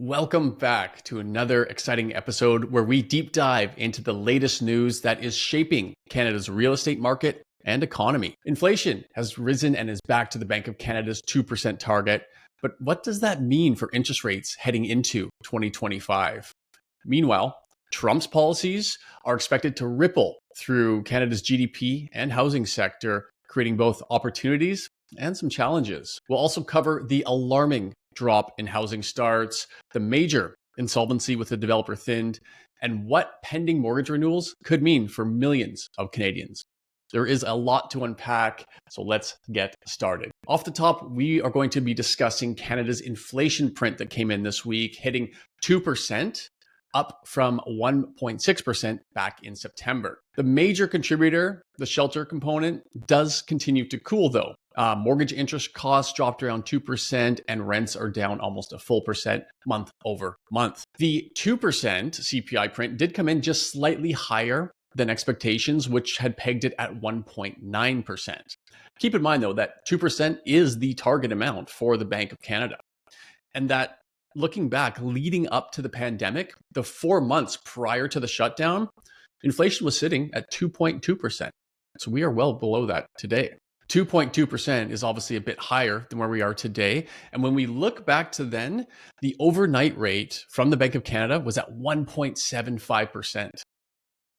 Welcome back to another exciting episode where we deep dive into the latest news that is shaping Canada's real estate market and economy. Inflation has risen and is back to the Bank of Canada's 2% target. But what does that mean for interest rates heading into 2025? Meanwhile, Trump's policies are expected to ripple through Canada's GDP and housing sector, creating both opportunities and some challenges. We'll also cover the alarming drop in housing starts, the major insolvency with the developer thinned, and what pending mortgage renewals could mean for millions of Canadians. There is a lot to unpack, so let's get started. Off the top, we are going to be discussing Canada's inflation print that came in this week, hitting 2%, up from 1.6% back in September. The major contributor, the shelter component, does continue to cool though. Mortgage interest costs dropped around 2% and rents are down almost a full percent month over month. The 2% CPI print did come in just slightly higher than expectations, which had pegged it at 1.9%. Keep in mind though that 2% is the target amount for the Bank of Canada. And that looking back, leading up to the pandemic, the 4 months prior to the shutdown, inflation was sitting at 2.2%. So we are well below that today. 2.2% is obviously a bit higher than where we are today. And when we look back to then, the overnight rate from the Bank of Canada was at 1.75%.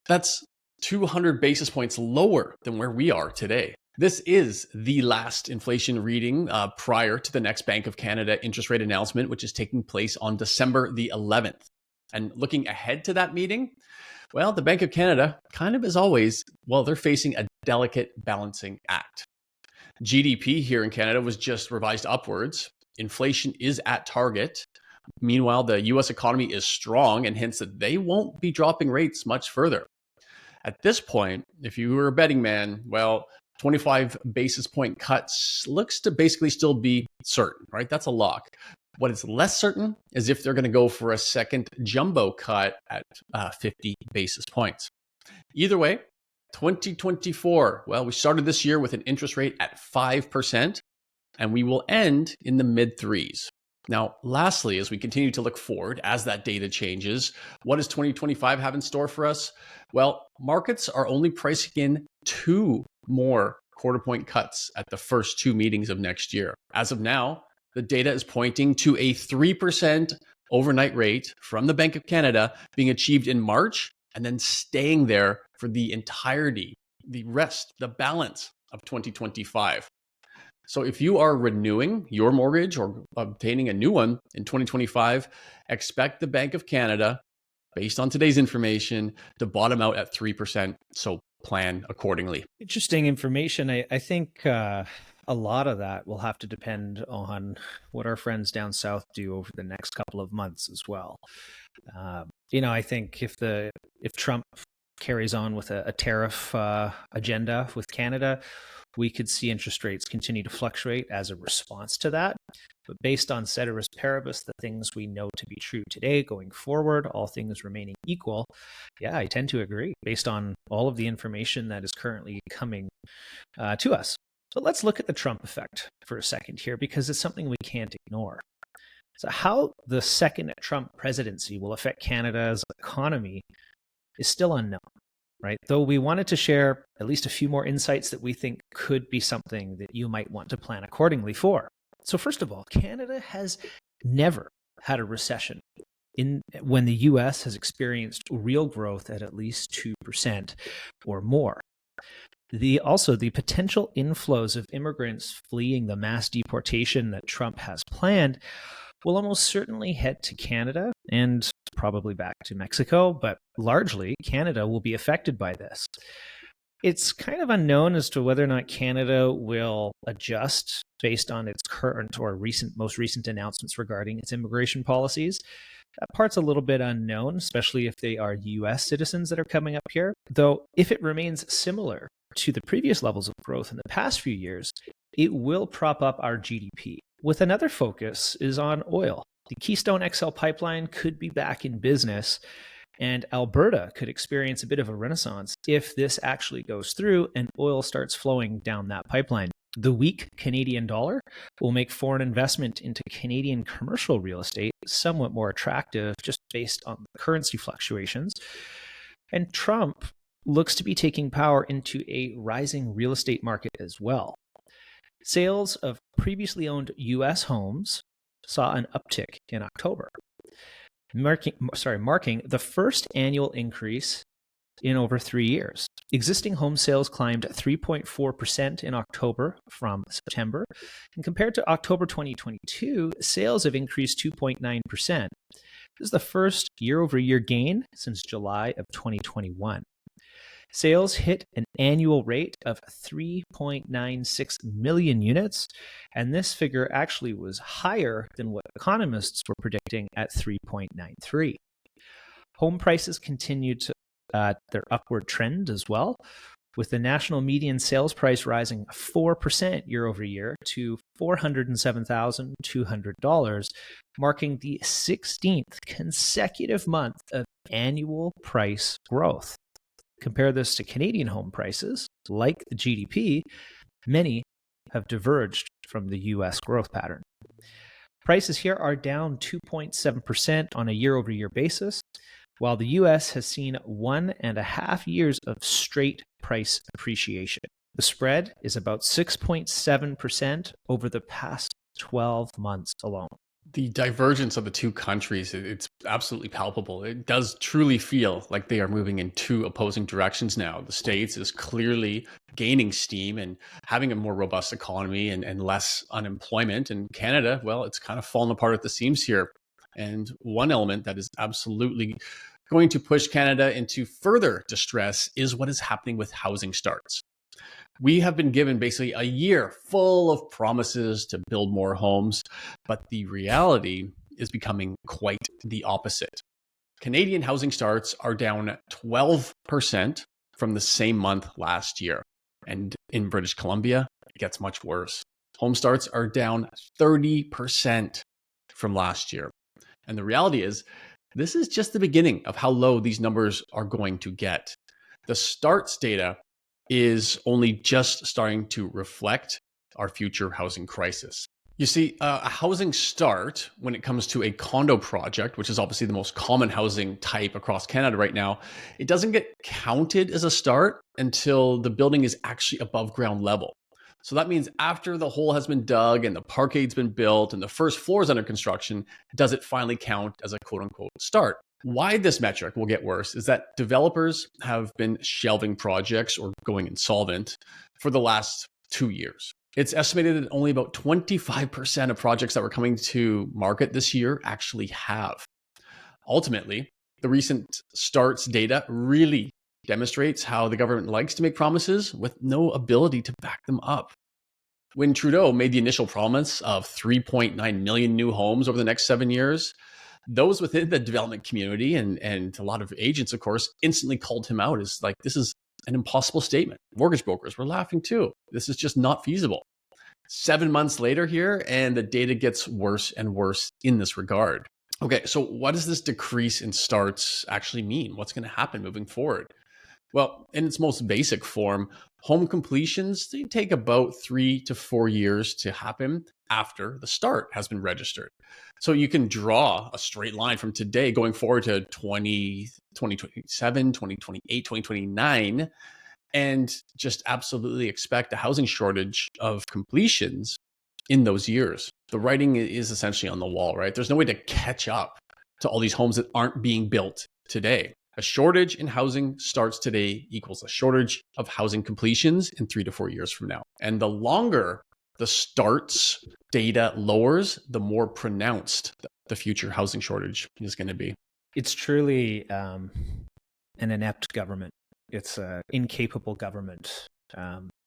That's 200 basis points lower than where we are today. This is the last inflation reading prior to the next Bank of Canada interest rate announcement, which is taking place on December the 11th. And looking ahead to that meeting, well, the Bank of Canada, kind of as always, well, they're facing a delicate balancing act. GDP here in Canada was just revised upwards. Inflation is at target. Meanwhile, the US economy is strong and hints that they won't be dropping rates much further. At this point, if you were a betting man, well, 25 basis point cuts looks to basically still be certain, right? That's a lock. What is less certain is if they're going to go for a second jumbo cut at 50 basis points. Either way, 2024, well, we started this year with an interest rate at 5%, and we will end in the mid threes. Now, lastly, as we continue to look forward, as that data changes, what does 2025 have in store for us? Well, markets are only pricing in 2 more quarter point cuts at the first 2 meetings of next year. As of now, the data is pointing to a 3% overnight rate from the Bank of Canada being achieved in March and then staying there for the entirety, the balance of 2025. So if you are renewing your mortgage or obtaining a new one in 2025, expect the Bank of Canada, based on today's information, to bottom out at 3%. So plan accordingly. Interesting information. I think a lot of that will have to depend on what our friends down south do over the next couple of months as well. I think if Trump carries on with a tariff agenda with Canada, we could see interest rates continue to fluctuate as a response to that. But based on ceteris paribus, the things we know to be true today going forward, all things remaining equal, yeah, I tend to agree based on all of the information that is currently coming to us. But let's look at the Trump effect for a second here, because it's something we can't ignore. So how the second Trump presidency will affect Canada's economy is still unknown, right? Though we wanted to share at least a few more insights that we think could be something that you might want to plan accordingly for. So first of all, Canada has never had a recession when the US has experienced real growth at least 2% or more. The potential inflows of immigrants fleeing the mass deportation that Trump has planned will almost certainly head to Canada and probably back to Mexico, but largely Canada will be affected by this. It's kind of unknown as to whether or not Canada will adjust based on its current or most recent announcements regarding its immigration policies. That part's a little bit unknown, especially if they are US citizens that are coming up here. Though if it remains similar to the previous levels of growth in the past few years, it will prop up our GDP. With another focus is on oil. The Keystone XL pipeline could be back in business, and Alberta could experience a bit of a renaissance if this actually goes through and oil starts flowing down that pipeline. The weak Canadian dollar will make foreign investment into Canadian commercial real estate somewhat more attractive just based on the currency fluctuations. And Trump looks to be taking power into a rising real estate market as well. Sales of previously owned U.S. homes saw an uptick in October, marking the first annual increase in over 3 years. Existing home sales climbed 3.4% in October from September, and compared to October 2022, sales have increased 2.9%. This is the first year-over-year gain since July of 2021. Sales hit an annual rate of 3.96 million units, and this figure actually was higher than what economists were predicting at 3.93. Home prices continued their upward trend as well, with the national median sales price rising 4% year over year to $407,200, marking the 16th consecutive month of annual price growth. Compare this to Canadian home prices, like the GDP, many have diverged from the US growth pattern. Prices here are down 2.7% on a year-over-year basis, while the US has seen 1.5 years of straight price appreciation. The spread is about 6.7% over the past 12 months alone. The divergence of the two countries, it's absolutely palpable. It does truly feel like they are moving in two opposing directions now. The States is clearly gaining steam and having a more robust economy and less unemployment. And Canada, well, it's kind of fallen apart at the seams here. And one element that is absolutely going to push Canada into further distress is what is happening with housing starts. We have been given basically a year full of promises to build more homes, but the reality is becoming quite the opposite. Canadian housing starts are down 12% from the same month last year. And in British Columbia, it gets much worse. Home starts are down 30% from last year. And the reality is, this is just the beginning of how low these numbers are going to get. The starts data is only just starting to reflect our future housing crisis. You see, a housing start, when it comes to a condo project, which is obviously the most common housing type across Canada right now, it doesn't get counted as a start until the building is actually above ground level. So that means after the hole has been dug and the parkade's been built and the first floor is under construction, does it finally count as a quote unquote start? Why this metric will get worse is that developers have been shelving projects or going insolvent for the last 2 years. It's estimated that only about 25% of projects that were coming to market this year actually have. Ultimately, the recent starts data really demonstrates how the government likes to make promises with no ability to back them up. When Trudeau made the initial promise of 3.9 million new homes over the next 7 years, those within the development community and a lot of agents, of course, instantly called him out as like, this is an impossible statement. Mortgage brokers were laughing too. This is just not feasible. 7 months later here, and the data gets worse and worse in this regard. Okay, so what does this decrease in starts actually mean? What's going to happen moving forward? Well, in its most basic form, home completions, they take about 3 to 4 years to happen after the start has been registered. So you can draw a straight line from today going forward to 2027, 2028, 2029, and just absolutely expect a housing shortage of completions in those years. The writing is essentially on the wall, right? There's no way to catch up to all these homes that aren't being built today. A shortage in housing starts today equals a shortage of housing completions in 3 to 4 years from now. And the longer the starts data lowers, the more pronounced the future housing shortage is going to be. It's truly an inept government. It's an incapable government.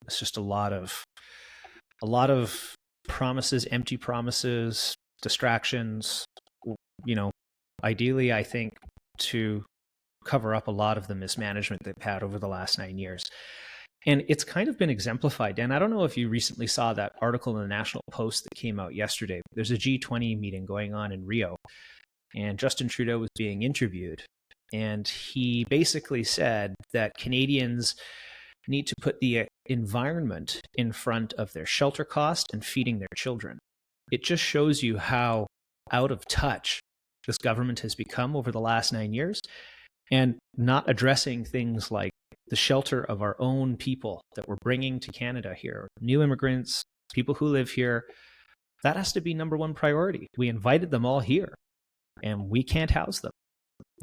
It's just a lot of promises, empty promises, distractions. Ideally, I think to cover up a lot of the mismanagement they've had over the last 9 years. And it's kind of been exemplified. And I don't know if you recently saw that article in the National Post that came out yesterday. There's a G20 meeting going on in Rio, and Justin Trudeau was being interviewed. And he basically said that Canadians need to put the environment in front of their shelter cost and feeding their children. It just shows you how out of touch this government has become over the last 9 years, and not addressing things like the shelter of our own people that we're bringing to Canada here, new immigrants, people who live here. That has to be number one priority. We invited them all here, and we can't house them.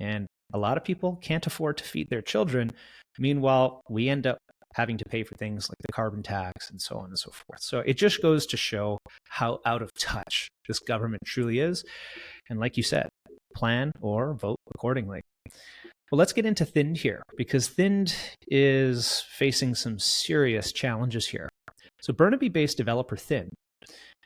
And a lot of people can't afford to feed their children. Meanwhile, we end up having to pay for things like the carbon tax and so on and so forth. So it just goes to show how out of touch this government truly is. And like you said, plan or vote accordingly. Well, let's get into Thind here, because Thind is facing some serious challenges here. So Burnaby-based developer Thind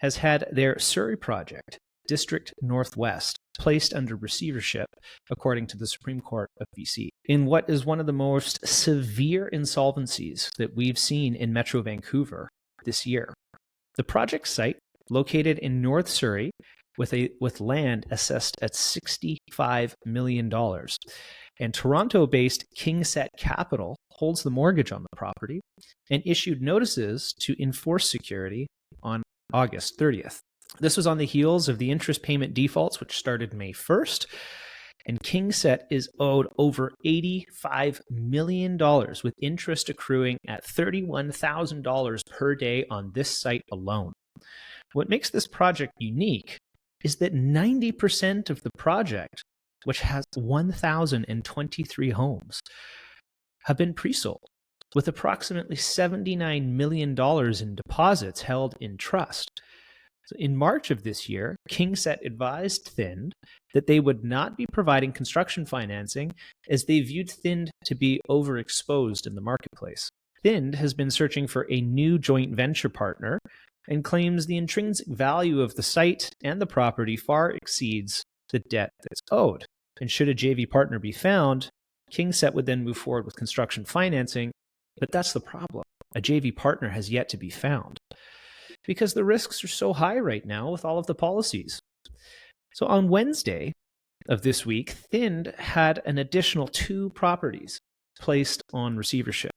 has had their Surrey project, District Northwest, placed under receivership, according to the Supreme Court of BC, in what is one of the most severe insolvencies that we've seen in Metro Vancouver this year. The project site, located in North Surrey, with land assessed at $65 million, and Toronto-based KingSet Capital holds the mortgage on the property and issued notices to enforce security on August 30th. This was on the heels of the interest payment defaults, which started May 1st, and KingSet is owed over $85 million, with interest accruing at $31,000 per day on this site alone. What makes this project unique is that 90% of the project, which has 1,023 homes, have been pre-sold, with approximately $79 million in deposits held in trust. So in March of this year, KingSet advised Thind that they would not be providing construction financing, as they viewed Thind to be overexposed in the marketplace. Thind has been searching for a new joint venture partner and claims the intrinsic value of the site and the property far exceeds the debt that's owed. And should a JV partner be found, KingSet would then move forward with construction financing. But that's the problem. A JV partner has yet to be found, because the risks are so high right now with all of the policies. So on Wednesday of this week, Thind had an additional 2 properties placed on receivership,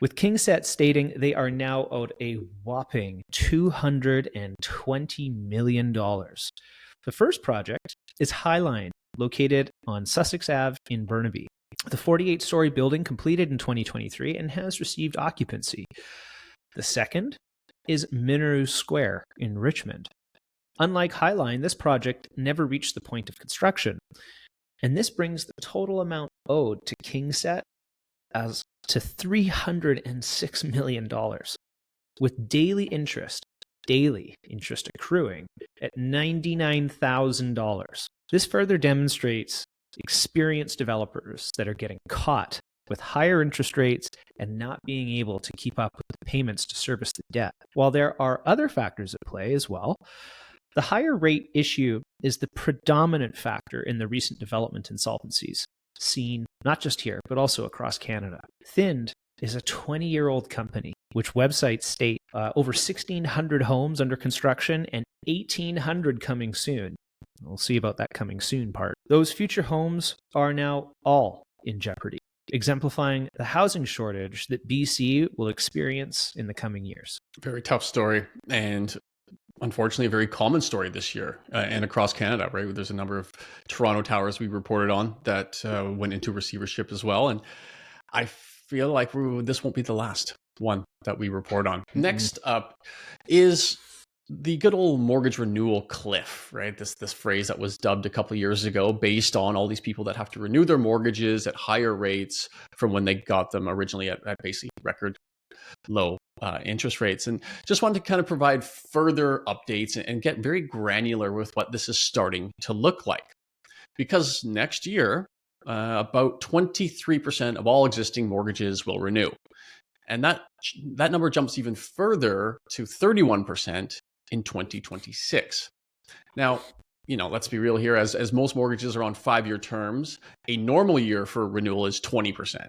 with KingSet stating they are now owed a whopping $220 million. The first project is Highline, located on Sussex Ave in Burnaby. The 48-story building completed in 2023 and has received occupancy. The second is Mineru Square in Richmond. Unlike Highline, this project never reached the point of construction, and this brings the total amount owed to KingSet as to $306 million, with daily interest accruing at $99,000. This further demonstrates experienced developers that are getting caught with higher interest rates and not being able to keep up with the payments to service the debt. While there are other factors at play as well, the higher rate issue is the predominant factor in the recent development insolvencies seen not just here, but also across Canada. Thind is a 20-year-old company, which websites state over 1,600 homes under construction and 1,800 coming soon. We'll see about that coming soon part. Those future homes are now all in jeopardy, exemplifying the housing shortage that BC will experience in the coming years. Very tough story, and unfortunately a very common story this year and across Canada, right? There's a number of Toronto towers we reported on that went into receivership as well. And I feel like this won't be the last one that we report on. Next up is the good old mortgage renewal cliff, right? This phrase that was dubbed a couple of years ago based on all these people that have to renew their mortgages at higher rates from when they got them originally at basically record low interest rates. And just wanted to kind of provide further updates and get very granular with what this is starting to look like. Because next year, about 23% of all existing mortgages will renew. And that number jumps even further to 31% in 2026. Now, let's be real here. As most mortgages are on 5-year terms, a normal year for renewal is 20%.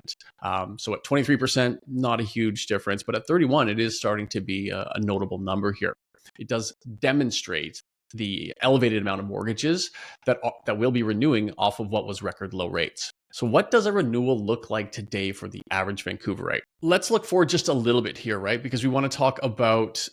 So at 23%, not a huge difference, but at 31, it is starting to be a notable number here. It does demonstrate the elevated amount of mortgages that will be renewing off of what was record low rates. So what does a renewal look like today for the average Vancouverite? Let's look forward just a little bit here, right? Because we want to talk about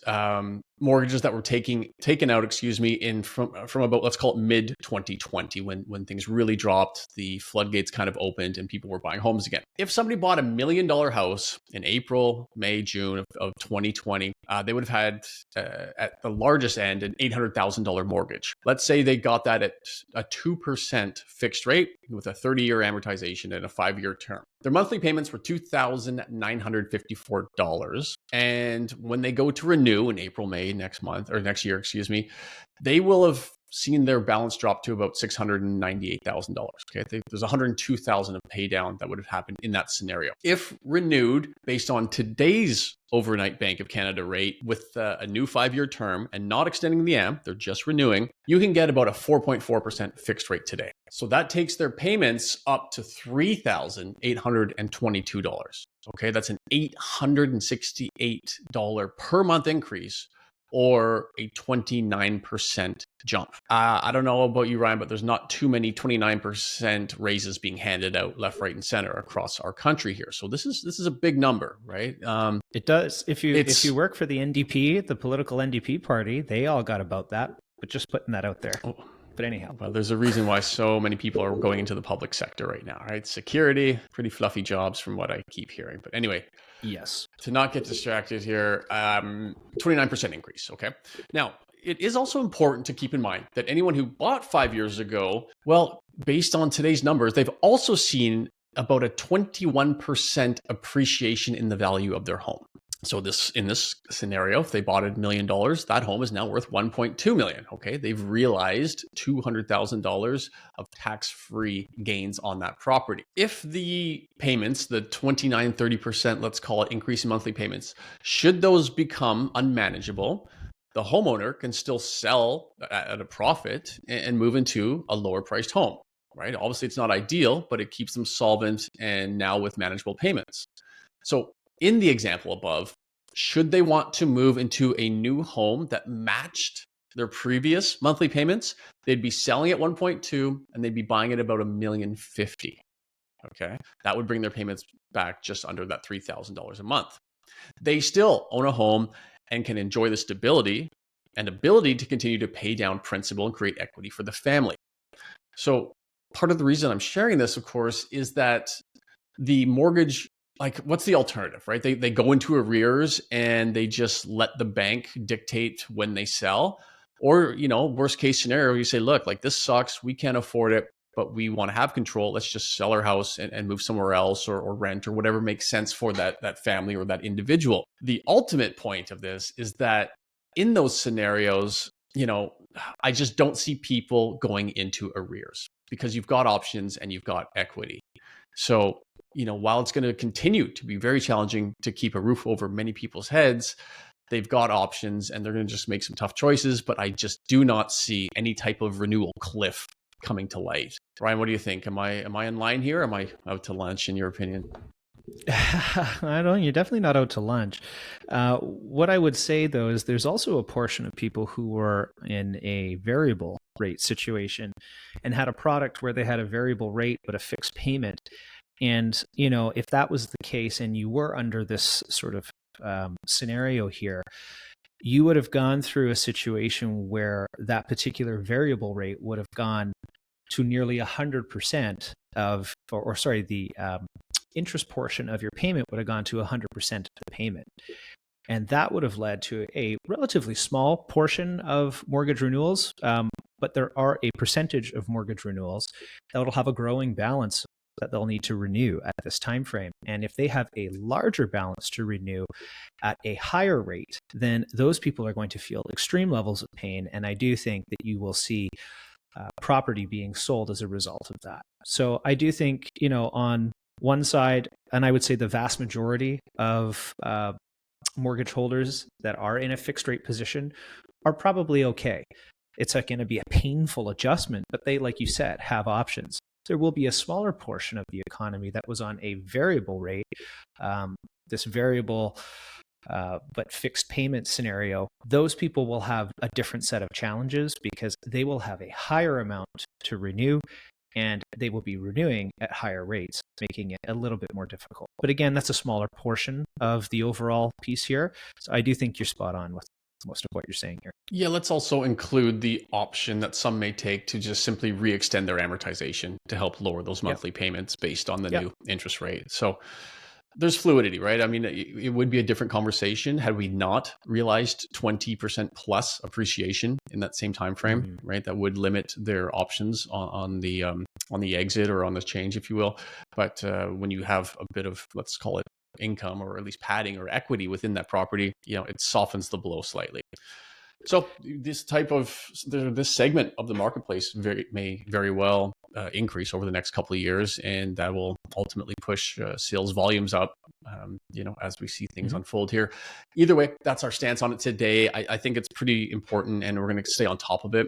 mortgages that were taken out, in from about, let's call it mid 2020, when things really dropped, the floodgates kind of opened, and people were buying homes again. If somebody bought $1 million house in April, May, June of 2020, they would have had at the largest end an $800,000 mortgage. Let's say they got that at a 2% fixed rate with a 30-year amortization and a 5-year term. Their monthly payments were $2,954. And when they go to renew in April, May next year, they will have seen their balance drop to about $698,000. Okay, there's $102,000 of pay down that would have happened in that scenario. If renewed based on today's overnight Bank of Canada rate with a new 5-year term and not extending the AM, they're just renewing, you can get about a 4.4% fixed rate today. So that takes their payments up to $3,822. Okay, that's an $868 per month increase, or a 29% jump. I don't know about you, Ryan, but there's not too many 29% raises being handed out left, right, and center across our country here. So this is a big number, right? It does. If you work for the NDP, the political NDP party, they all got about that. But just putting that out there. Oh. But anyhow, well, there's a reason why so many people are going into the public sector right now, right? Security, pretty fluffy jobs from what I keep hearing. But anyway, yes. To not get distracted here, 29% increase, okay? Now, it is also important to keep in mind that anyone who bought 5 years ago, well, based on today's numbers, they've also seen about a 21% appreciation in the value of their home. So in this scenario, if they bought $1 million, that home is now worth $1.2 million. Okay, they've realized $200,000 of tax-free gains on that property. If the payments, the 29-30%, let's call it, increase in monthly payments, should those become unmanageable, the homeowner can still sell at a profit and move into a lower-priced home. Right? Obviously, it's not ideal, but it keeps them solvent and now with manageable payments. So in the example above, should they want to move into a new home that matched their previous monthly payments, they'd be selling at 1.2 and they'd be buying at about $1,050,000. Okay, that would bring their payments back just under that $3,000 a month. They still own a home and can enjoy the stability and ability to continue to pay down principal and create equity for the family. So part of the reason I'm sharing this, of course, is that the mortgage, like, what's the alternative, right? They go into arrears and they just let the bank dictate when they sell. Or, worst case scenario, you say, look, like, this sucks, we can't afford it, but we want to have control. Let's just sell our house and move somewhere else, or rent, or whatever makes sense for that family or that individual. The ultimate point of this is that in those scenarios, I just don't see people going into arrears, because you've got options and you've got equity. So, while it's going to continue to be very challenging to keep a roof over many people's heads, they've got options and they're going to just make some tough choices. But I just do not see any type of renewal cliff coming to light. Ryan, what do you think? Am I in line here? Am I out to lunch, in your opinion? You're definitely not out to lunch. What I would say, though, is there's also a portion of people who were in a variable rate situation and had a product where they had a variable rate but a fixed payment. And, if that was the case and you were under this sort of scenario here, you would have gone through a situation where that particular variable rate would have gone to nearly 100% of, the interest portion of your payment would have gone to 100% of the payment. And that would have led to a relatively small portion of mortgage renewals, but there are a percentage of mortgage renewals that will have a growing balance that they'll need to renew at this time frame. And if they have a larger balance to renew at a higher rate, then those people are going to feel extreme levels of pain. And I do think that you will see property being sold as a result of that. So I do think, on one side, and I would say the vast majority of mortgage holders that are in a fixed rate position are probably okay. It's going to be a painful adjustment, but they, like you said, have options. There will be a smaller portion of the economy that was on a variable rate, this variable but fixed payment scenario. Those people will have a different set of challenges because they will have a higher amount to renew and they will be renewing at higher rates, making it a little bit more difficult. But again, that's a smaller portion of the overall piece here. So I do think you're spot on with most of what you're saying here. Yeah, let's also include the option that some may take to just simply re-extend their amortization to help lower those monthly payments based on the new interest rate. So there's fluidity, right? I mean, it would be a different conversation had we not realized 20% plus appreciation in that same time frame, right? That would limit their options on the exit or on the change, if you will. But when you have a bit of, let's call it income or at least padding or equity within that property, it softens the blow slightly. So this segment of the marketplace may very well increase over the next couple of years, and that will ultimately push sales volumes up, as we see things unfold here. Either way, that's our stance on it today. I think it's pretty important, and we're going to stay on top of it,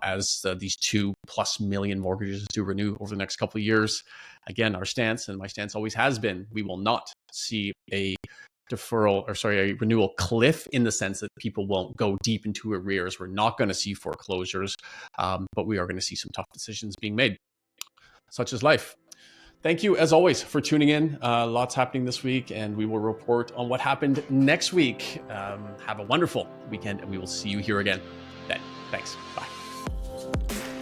as these 2+ million mortgages do renew over the next couple of years. Again, our stance, and my stance always has been, we will not see a renewal cliff, in the sense that people won't go deep into arrears. We're not going to see foreclosures, but we are going to see some tough decisions being made. Such is life. Thank you, as always, for tuning in. Lots happening this week, and we will report on what happened next week. Have a wonderful weekend, and we will see you here again then. Thanks. Bye.